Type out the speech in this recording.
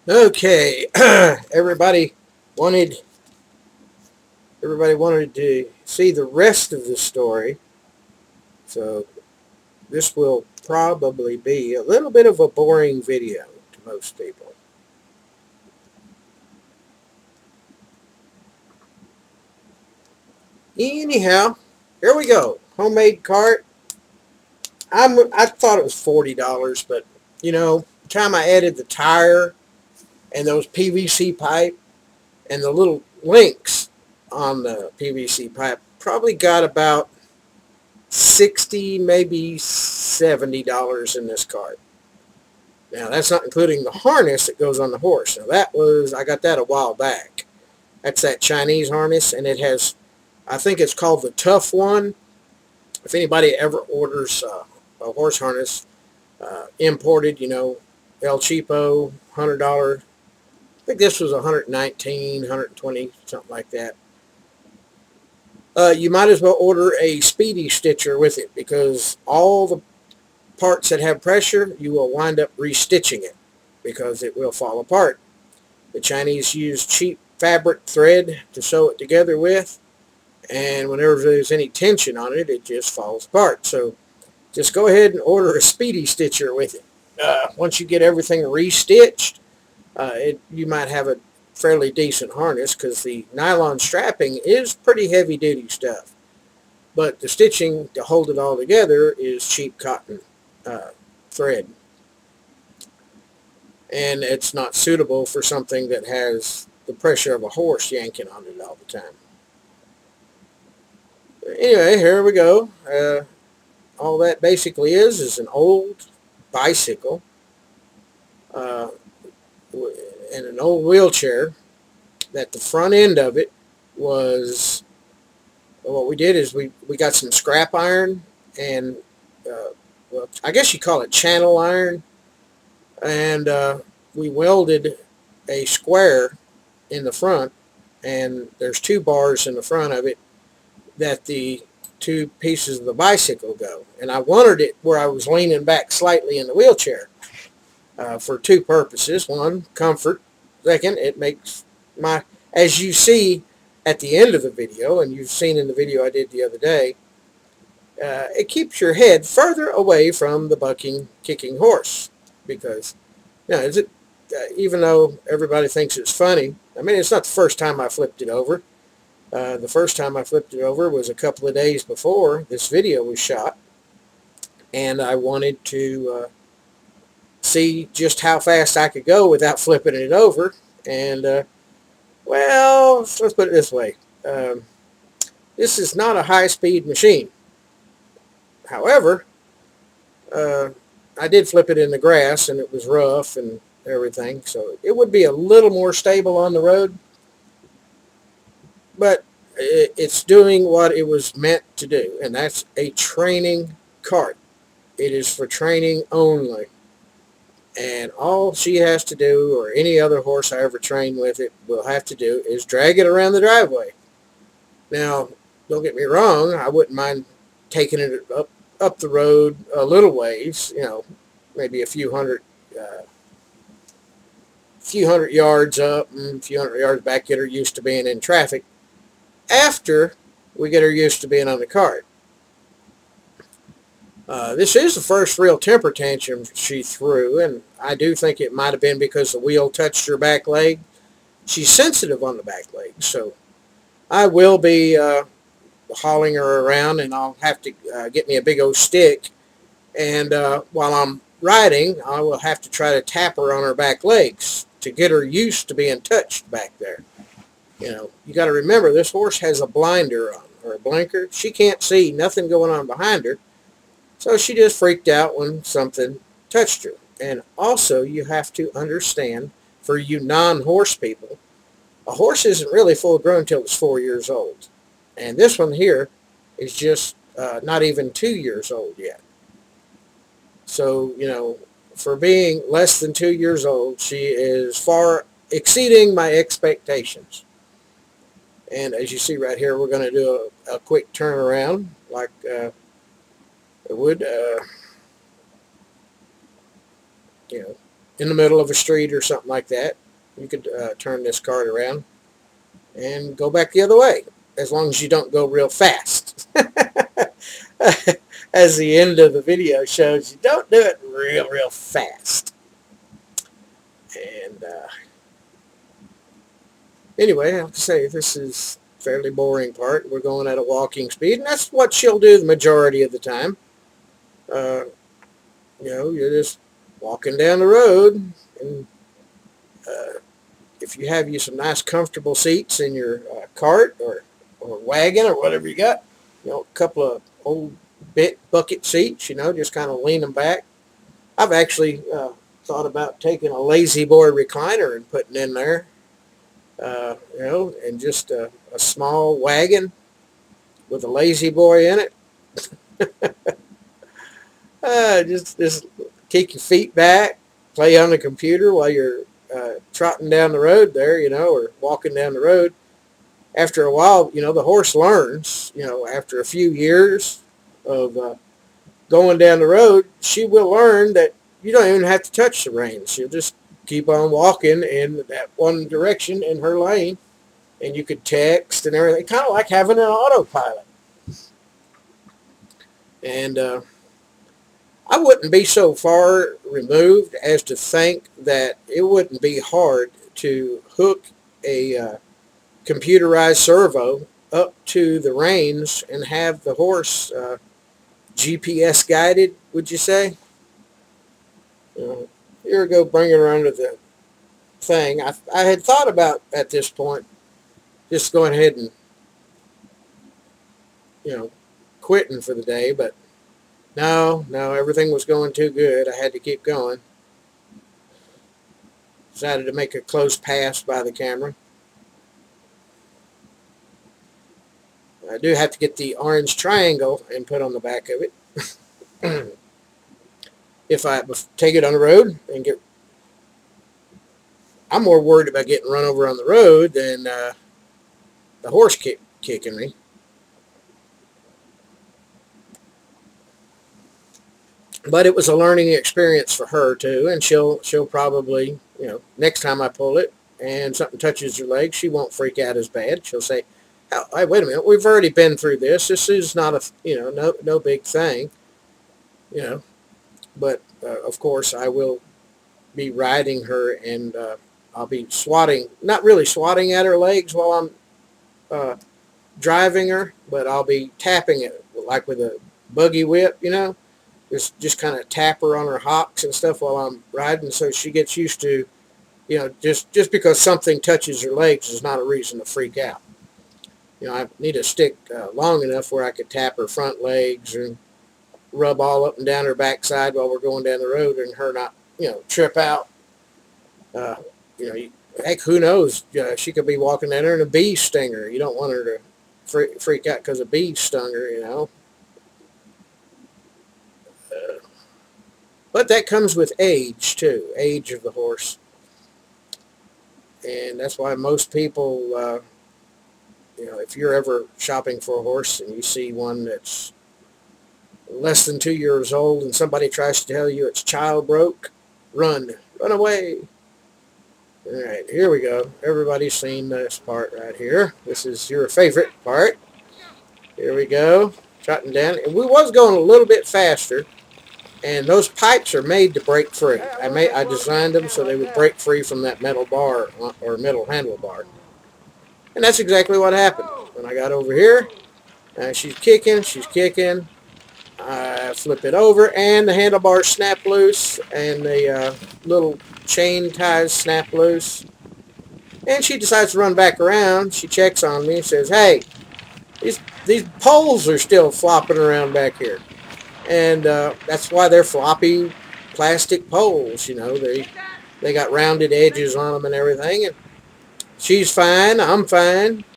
Okay, everybody wanted to see the rest of the story, so this will probably be a little bit of a boring video to most people. Anyhow, here we go. Homemade cart. I thought it was $40, but the time I added the tire and those PVC pipe and the little links on the PVC pipe, probably got about 60, maybe $70 in this cart. Now that's not including the harness that goes on the horse. Now I got that a while back. That's that Chinese harness, and it has, I think it's called the Tough One. If anybody ever orders a horse harness imported, El Cheapo, $100. I think this was 119, 120, something like that. You might as well order a speedy stitcher with it, because all the parts that have pressure, you will wind up restitching it because it will fall apart. The Chinese use cheap fabric thread to sew it together with, and whenever there's any tension on it, it just falls apart. So just go ahead and order a speedy stitcher with it. Once you get everything restitched, you might have a fairly decent harness, because the nylon strapping is pretty heavy duty stuff, but the stitching to hold it all together is cheap cotton thread, and it's not suitable for something that has the pressure of a horse yanking on it all the time. Anyway, here we go. All that basically is an old bicycle and an old wheelchair that the front end of it was, what we did is we got some scrap iron and well, I guess you call it channel iron, and we welded a square in the front, and there's two bars in the front of it that the two pieces of the bicycle go, and I wanted it where I was leaning back slightly in the wheelchair for two purposes. One, comfort. Second, it makes as you see at the end of the video, and you've seen in the video I did the other day, it keeps your head further away from the bucking, kicking horse, because even though everybody thinks it's funny, I mean, it's not the first time I flipped it over. The first time I flipped it over was a couple of days before this video was shot, and I wanted to see just how fast I could go without flipping it over. And well, let's put it this way. This is not a high-speed machine. However, I did flip it in the grass, and it was rough and everything, so it would be a little more stable on the road, but it's doing what it was meant to do, and that's a training cart. It is for training only, and all she has to do, or any other horse I ever train with it will have to do, is drag it around the driveway. Now, don't get me wrong, I wouldn't mind taking it up the road a little ways, maybe a few hundred yards up and a few hundred yards back, get her used to being in traffic, after we get her used to being on the cart. This is the first real temper tantrum she threw, and I do think it might have been because the wheel touched her back leg. She's sensitive on the back leg, so I will be hauling her around, and I'll have to get me a big old stick, and while I'm riding, I will have to try to tap her on her back legs to get her used to being touched back there. You got to remember, this horse has a blinder on, or a blinker. She can't see nothing going on behind her, so she just freaked out when something touched her. And also, you have to understand, for you non-horse people, a horse isn't really full grown until it's 4 years old. And this one here is just not even 2 years old yet. So, for being less than 2 years old, she is far exceeding my expectations. And as you see right here, we're going to do a quick turnaround like it would, in the middle of a street or something like that, you could turn this cart around and go back the other way, as long as you don't go real fast. As the end of the video shows, you don't do it real fast. And anyway, I have to say, this is a fairly boring part. We're going at a walking speed, and that's what she'll do the majority of the time. You know, you're just walking down the road, and if you have some nice comfortable seats in your cart or wagon or whatever you got, you know, a couple of old bucket seats, you know, just kind of lean them back. I've actually thought about taking a lazy boy recliner and putting in there, you know, and just a small wagon with a lazy boy in it. Just kick your feet back, play on the computer while you're trotting down the road there, you know, or walking down the road. After a while, you know, the horse learns, you know, after a few years of going down the road, she will learn that you don't even have to touch the reins. She'll just keep on walking in that one direction in her lane, and you could text and everything, kind of like having an autopilot. And I wouldn't be so far removed as to think that it wouldn't be hard to hook a computerized servo up to the reins and have the horse GPS guided, would you say? Here we go, bring it around to the thing. I had thought about, at this point, just going ahead and, you know, quitting for the day, but no, everything was going too good. I had to keep going. Decided to make a close pass by the camera. I do have to get the orange triangle and put on the back of it. If I take it on the road and get... I'm more worried about getting run over on the road than the horse kicking me. But it was a learning experience for her too, and she'll probably, you know, next time I pull it and something touches her leg, she won't freak out as bad. She'll say, "Oh, hey, wait a minute, we've already been through this. This is not a, you know, no big thing, you know." But of course, I will be riding her, and I'll be swatting, not really swatting at her legs while I'm driving her, but I'll be tapping it like with a buggy whip, you know. Just kind of tap her on her hocks and stuff while I'm riding, so she gets used to, you know, just because something touches her legs is not a reason to freak out. You know, I need a stick long enough where I could tap her front legs and rub all up and down her backside while we're going down the road, and her not, you know, trip out. You know, heck, who knows? She could be walking down there and a bee sting her. You don't want her to freak out because a bee stung her, you know. But that comes with age, too, age of the horse. And that's why most people, you know, if you're ever shopping for a horse and you see one that's less than 2 years old and somebody tries to tell you it's child broke, run away. All right, here we go. Everybody's seen this part right here. This is your favorite part. Here we go, trotting down. And we was going a little bit faster. And those pipes are made to break free. I designed them so they would break free from that metal bar or metal handlebar. And that's exactly what happened. When I got over here, she's kicking. I flip it over, and the handlebars snap loose, and the little chain ties snap loose. And she decides to run back around. She checks on me and says, "Hey, these poles are still flopping around back here." And that's why they're floppy plastic poles, you know. They got rounded edges on them and everything. And she's fine, I'm fine.